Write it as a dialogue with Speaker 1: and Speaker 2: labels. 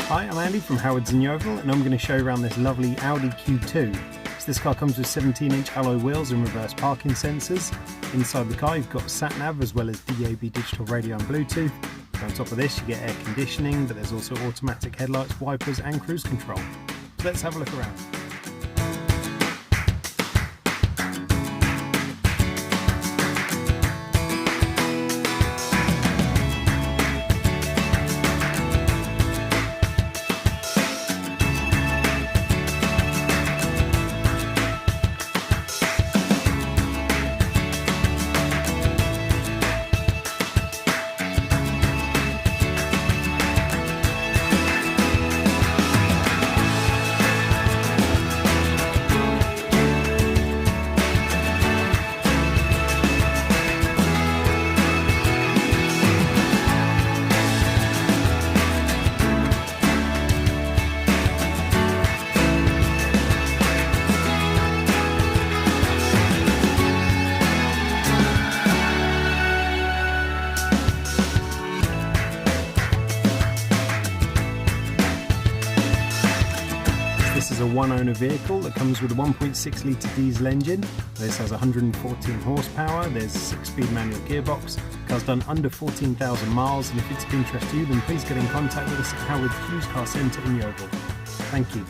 Speaker 1: Hi, I'm Andy from Howard's in Yeovil, and I'm going to show you around this lovely Audi Q2. So this car comes with 17-inch alloy wheels and reverse parking sensors. Inside the car you've got sat-nav as well as DAB digital radio and Bluetooth. On top of this you get air conditioning, but there's also automatic headlights, wipers and cruise control. So let's have a look around. This is a one-owner vehicle that comes with a 1.6 litre diesel engine. This has 114 horsepower, there's a 6-speed manual gearbox. The car's done under 14,000 miles, and if it's of interest to you, then please get in contact with us at Howard's Used Car Centre in Yeovil. Thank you.